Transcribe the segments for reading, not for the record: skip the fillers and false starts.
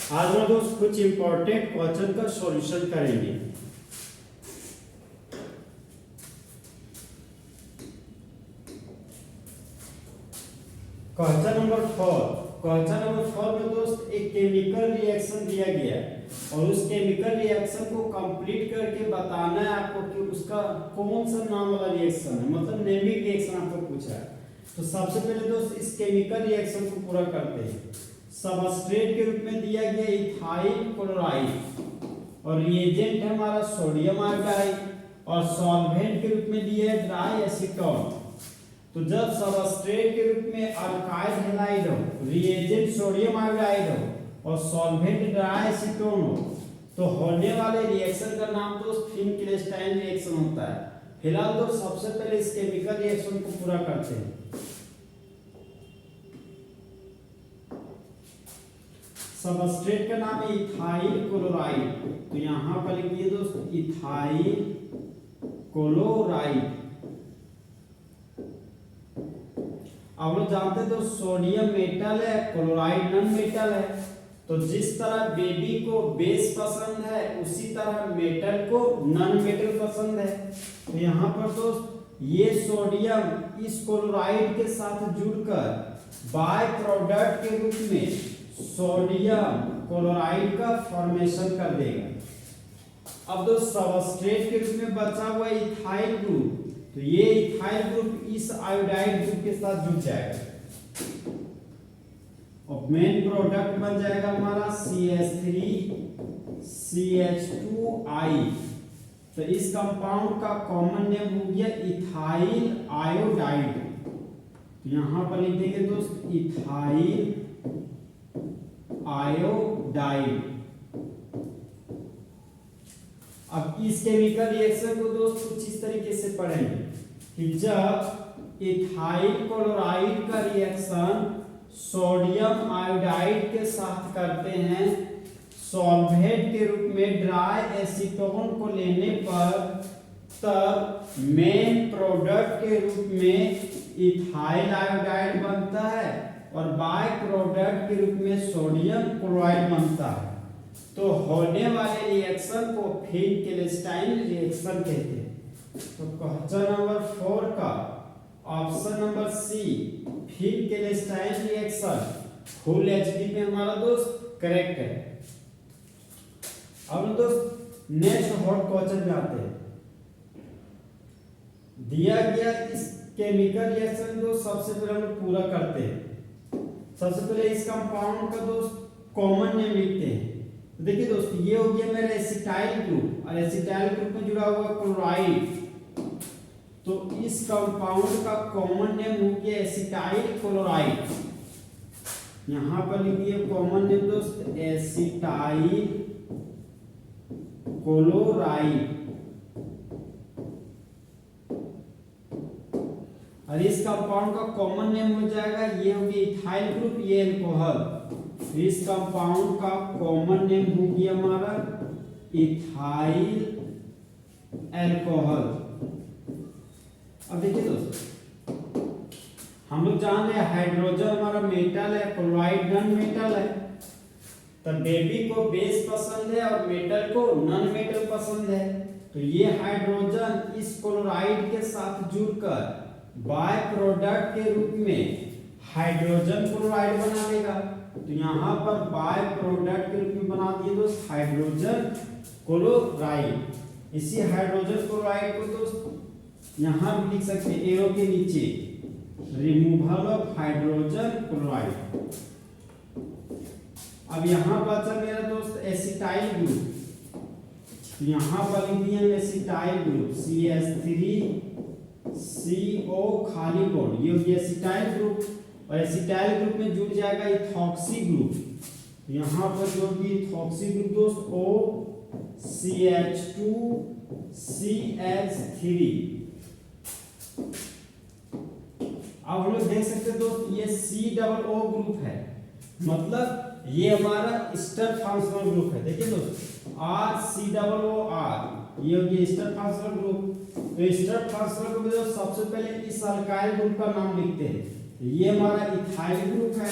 आज हम दोस्त कुछ इंपॉर्टेंट क्वेश्चन का सॉल्यूशन करेंगे। क्वेश्चन नंबर 4 में दोस्त एक केमिकल रिएक्शन दिया गया है और उस केमिकल रिएक्शन को कंप्लीट करके बताना है आपको कि उसका कौन सा नाम वाला रिएक्शन है, मतलब नेमिंग रिएक्शन आपको पूछा है। तो सबसे पहले दोस्त इस केमिकल रिएक्शन को पूरा करते हैं। सबस्ट्रेट के रूप में दिया गया इथाइल क्लोराइड और रिएजेंट है हमारा सोडियम आयोडाइड और सॉल्वेंट के रूप में दिया है ड्राई एसीटोन। तो जब सबस्ट्रेट के रूप में अल्काइल हैलाइड हो, रिएजेंट सोडियम आयोडाइड हो और सॉल्वेंट ड्राई एसीटोन हो तो होने वाले रिएक्शन का नाम दोस्त फिन-क्लेस्टाइन रिएक्शन होता है। फिलहाल तो सबसे पहले इस केमिकल रिएक्शन को पूरा करते हैं। सबस्ट्रेट का नाम है इथाइल क्लोराइड, तो यहां पर लिखिए दोस्त इथाइल क्लोराइड। आप लोग जानते हैं तो सोडियम मेटल है, क्लोराइड नॉन मेटल है। तो जिस तरह बेबी को बेस पसंद है उसी तरह मेटल को नॉन मेटल पसंद है। तो यहाँ पर दोस्त ये सोडियम इस क्लोराइड के साथ जुड़कर बाय प्रोडक्ट के रूप में सोडियम क्लोराइड का फॉर्मेशन कर देगा। अब दोस्त सबस्ट्रेट के रूप में बचा हुआ इथाइल ग्रुप, तो ये इथाइल ग्रुप इस आयोडाइड ग्रुप के साथ जुड़ जाएगा और मेन प्रोडक्ट बन जाएगा हमारा CH3 CH2I। तो इस कंपाउंड का कॉमन नेम हो गया इथाइल आयोडाइड। तो यहां पर लिख देंगे दोस्त इथाइल आयोडाइड। अब इस केमिकल रिएक्शन को दोस्त कुछ इस तरीके से पढ़ेंगे कि जब इथाइल क्लोराइड का रिएक्शन सोडियम आयोडाइड के साथ करते हैं सॉल्वेंट के रूप में ड्राई एसीटोन को लेने पर, तब मेन प्रोडक्ट के रूप में इथाइल आयोडाइड बनता है और बाय प्रोडक्ट के रूप में सोडियम क्लोराइड बनता है। तो होने वाले रिएक्शन को फिन-क्लेस्टाइन रिएक्शन कहते हैं। तो क्वेश्चन नंबर 4 का option number C Finkelstein reaction full HD में हमारा दोस्त करेक्ट है। अब दोस्त नेक्स्ट हॉट क्वेश्चन में आते हैं। दिया गया इस केमिकल रिएक्शन को सबसे पहले हम पूरा करते हैं। सबसे पहले इस कंपाउंड का दोस्त कॉमन नेम लिखते हैं। तो देखिए दोस्त ये हो गया मेरा एसिटाइल ग्रुप और एसिटाइल ग्रुप में जुड़ा हुआ क्लोराइड, तो इस कंपाउंड का कॉमन नेम हो गया एसिटाइल क्लोराइड। यहां पर लिखिए कॉमन नेम दोस्त एसिटाइल क्लोराइड। और इस कंपाउंड का कॉमन नेम हो जाएगा, ये हो गया इथाइल ग्रुप, ये अल्कोहल। इस कंपाउंड का कॉमन नेम हो गया हमारा इथाइल अल्कोहल। अब देखिए दोस्तों हम लोग जान रहे हैं हाइड्रोजन हमारा मेटल है, क्लोराइड नॉन मेटल है। तो बेबी को बेस पसंद है और मेटल को नॉन मेटल पसंद है। तो ये हाइड्रोजन इस क्लोराइड के साथ जुड़कर बाय प्रोडक्ट के रूप में हाइड्रोजन क्लोराइड बना देगा। तो यहाँ पर बाय प्रोडक्ट के रूप में बना दिए दोस्त हाइड्रोजन क्लोराइड। इसी हाइड्रोजन क्लोराइड को दोस्त यहाँ भी लिख सकते हैं एरो के नीचे रिमूवल ऑफ हाइड्रोजन क्लोराइड। अब यहाँ बचा मेरा दोस्त एसिटाइल ग्रुप, तो यहाँ पर लिख दिया एसिटाइल ग्रुप CH3 CO खाली बॉन्ड, ये हो गया एसिटाइल ग्रुप और एसिटाइल ग्रुप में जुड़ जाएगा इथॉक्सी ग्रुप। यहाँ पर जो भी इथॉक्सी ग्रुप दोस्त OCH2 CH3। अब हम लोग देख सकते हैं दोस्त ये COO ग्रुप है, मतलब ये हमारा ईस्टर फंक्शनल ग्रुप है। देखिए दोस्त RCOOR ये हो गया ईस्टर फंक्शनल ग्रुप। तो ईस्टर फंक्शनल ग्रुप में सबसे पहले इस अल्काइल ग्रुप का नाम लिखते हैं। ये हमारा इथाइल ग्रुप है।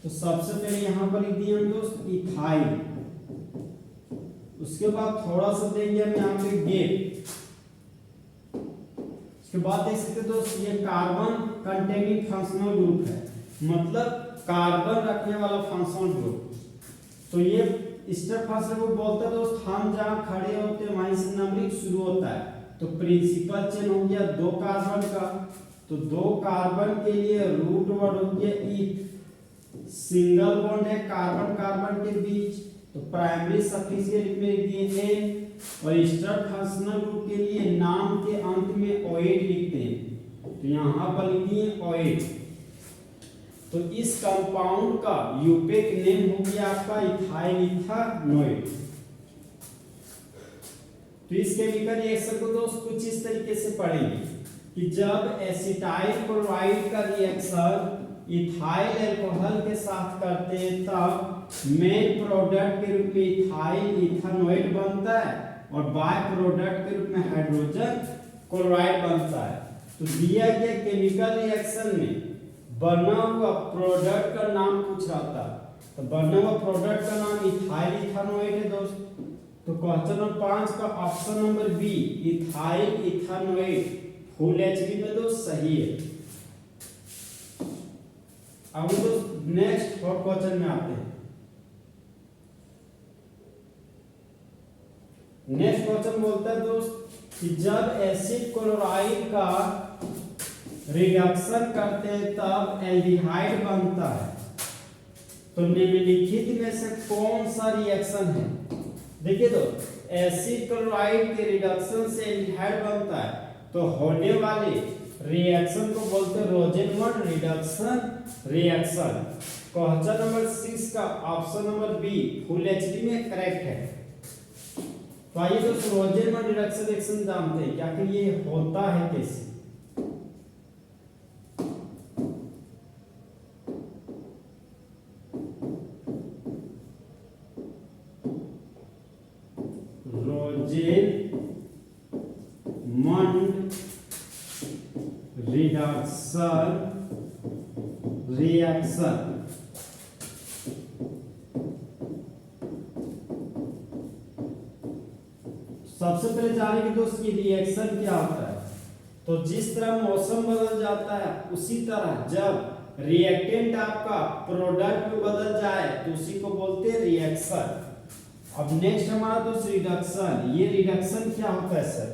तो सबसे पहले यहाँ पर लिख दिए हम दोस्त इथाइल, उसके बाद थोड़ा सा देंगे हम यहाँ पे गेप, उसके बाद देख सकते दोस्त ये कार्बन कंटेनिंग फंक्शनल ग्रुप है, मतलब कार्बन रखने वाला फंक्शनल ग्रुप। तो ये स्टेप फंक्शन को बोलते हैं दोस्त, हम जहाँ खड़े होते हैं वहीं से नंबरिंग शुरू होता है। तो प्रिंसिपल चेन हो गया 2 कार्बन का, तो 2 कार्बन के लिए रूट वर्ड हो गया ईथ, सिंगल बॉन्ड है कार्बन कार्बन के बीच, तो प्राइमरी सफिक्स के रूप में लिख दिए एन, और स्टेप फंक्शनल ग्रुप के लिए नाम के अंत में ओएट लिखते हैं, तो यहाँ पर लिख दिए ओएट। तो इस कंपाउंड का यूपेक नेम हो गया आपका इथाइल इथानोएट। तो इस केमिकल रिएक्शन को दोस्त कुछ इस तरीके से पढ़ेंगे कि जब एसिटाइल क्लोराइड का रिएक्शन इथाइल अल्कोहल के साथ करते हैं तब मेन प्रोडक्ट के रूप में इथाइल इथानोएट बनता है और बाय प्रोडक्ट के रूप में हाइड्रोजन क्लोराइड बनता है। तो दिया गया केमिकल रिएक्शन में बना हुआ प्रोडक्ट का नाम पूछ रहा था, तो बना हुआ प्रोडक्ट का नाम इथाइल इथानोएट है दोस्त। तो क्वेश्चन नंबर 5 का option number B ethyl ethanoate full HB में दोस्त सही है। अब दोस्त नेक्स्ट फोर्थ क्वेश्चन में आते हैं। नेक्स्ट क्वेश्चन बोलता है दोस्त कि जब एसिड क्लोराइड का रिडक्शन करते हैं तब एल्डिहाइड बनता है, तो निम्नलिखित में से कौन सा रिएक्शन है? देखिए तो एसिड क्लोराइड के रिडक्शन से एल्डिहाइड बनता है, तो होने वाले रिएक्शन को बोलते हैं Rosenmund reduction reaction. Question number 6 का option number B full HD में करेक्ट है। तो आइए दोस्तों रोजेनमर्ट रिडक्शन रिएक्शन जानते हैं कि आखिर ये होता है कैसे। रिडक्शन रिएक्शन सबसे पहले जानेंगे दोस्त कि रिएक्शन क्या होता है। तो जिस तरह मौसम बदल जाता है उसी तरह जब रिएक्टेंट आपका प्रोडक्ट में बदल जाए तो उसी को बोलते हैं रिएक्शन। अब नेक्स्ट हमारा दोस्त रिडक्शन। ये रिडक्शन क्या होता है सर?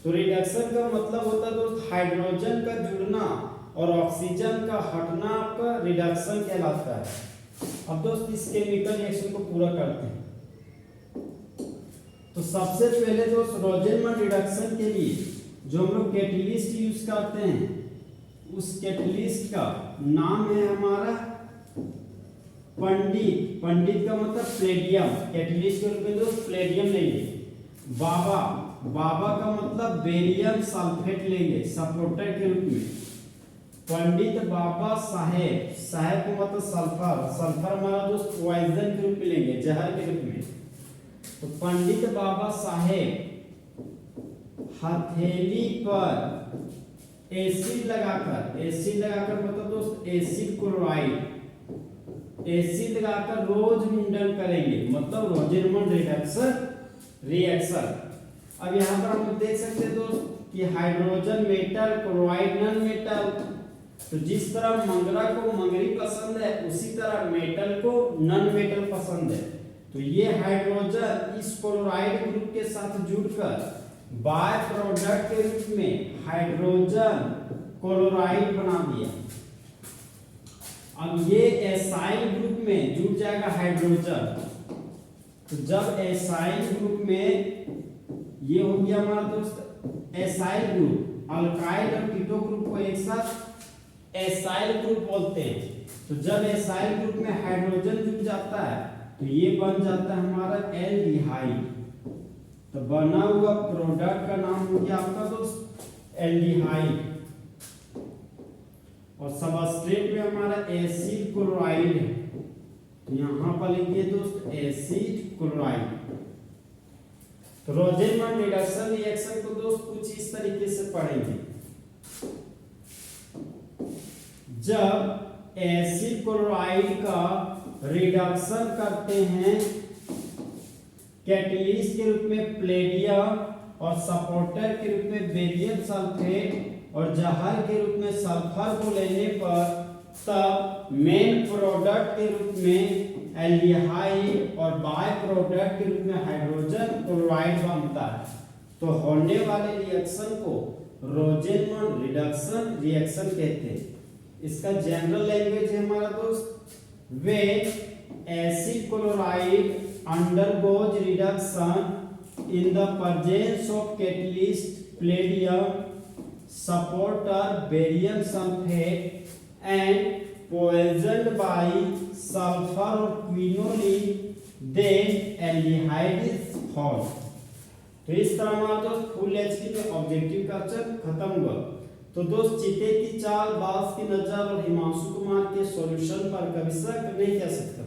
तो रिडक्शन का मतलब होता है दोस्त हाइड्रोजन का जुड़ना और ऑक्सीजन का हटना आपका रिडक्शन कहलाता है। अब दोस्त इस केमिकल रिएक्शन को पूरा करते हैं। तो सबसे पहले दोस्त रोजेनमर्ट रिडक्शन के लिए जो हम लोग कैटलिस्ट यूज करते हैं उस कैटलिस्ट का नाम है हमारा पंडित। पंडित का मतलब प्लेटियम, कैटलिस्ट के रूप में दोस्त प्लेटियम लेंगे। बाबा, बाबा का मतलब बेरियम सल्फेट लेंगे सपोर्टर के रूप में। पंडित बाबा साहेब, साहेब का मतलब सल्फर, सल्फर हमारा दोस्त पॉइजन के रूप में लेंगे, जहर के रूप में। तो पंडित बाबा साहेब हथेली पर एसिड लगाकर, एसिड लगाकर मतलब दोस्त एसिड क्लोराइड, एसिड लगाकर रोज मुंडन करेंगे, मतलब रोजेनमर्ट रिडक्शन रिएक्शन। अब यहाँ पर हम देख सकते हैं दोस्त कि hydrogen metal chloride non metal. तो जिस तरह मंगरा को मंगरी पसंद है उसी तरह मेटल को नॉन मेटल पसंद है। तो ये हाइड्रोजन इस क्लोराइड ग्रुप के साथ जुड़कर बाय प्रोडक्ट के रूप में हाइड्रोजन क्लोराइड बना दिया। अब ये एसाइल ग्रुप में जुड़ जाएगा हाइड्रोजन। तो जब एसाइल ग्रुप में ये हो गया हमारा दोस्त एसाइल ग्रुप, अल्काइल और कीटो ग्रुप को एक साथ एसाइल ग्रुप बोलते हैं। तो जब एसाइल ग्रुप में हाइड्रोजन जुड़ जाता है तो ये बन जाता है हमारा एल्डिहाइड। तो बना हुआ प्रोडक्ट का नाम हो गया आपका दोस्त एल्डिहाइड। और सबस्ट्रेट में हमारा एसिड क्लोराइड है, तो यहां पर लिखिए दोस्त एसिड क्लोराइड। तो रोजेनमर्ट रिडक्शन रिएक्शन को दोस्त कुछ इस तरीके से पढ़ेंगे। जब एसिड क्लोराइड का रिडक्शन करते हैं कैटलिस्ट के रूप में प्लेडियम और सपोर्टर के रूप में बेरियम सल्फेट और जहर के रूप में सल्फर को लेने पर तब मेन प्रोडक्ट के रूप में एल्डिहाइड और बाय प्रोडक्ट के रूप में हाइड्रोजन क्लोराइड बनता है। तो होने वाले रिएक्शन को रोजेनमन रिडक्शन रिएक्शन कहते हैं। इसका जनरल लैंग्वेज है हमारा दोस्त, when acid chloride undergoes reduction in the presence of catalyst palladium, supporter, barium sulfate and poisoned by sulfur or quinoline, then aldehyde is formed। तो इस तरह हमारा दोस्त फुल एचपी में ऑब्जेक्टिव क्वेश्चन खत्म हुआ। तो दोस्त चीते की चाल, बास की नजर और हिमांशु कुमार के सॉल्यूशन पर कभी शक नहीं किया सकता।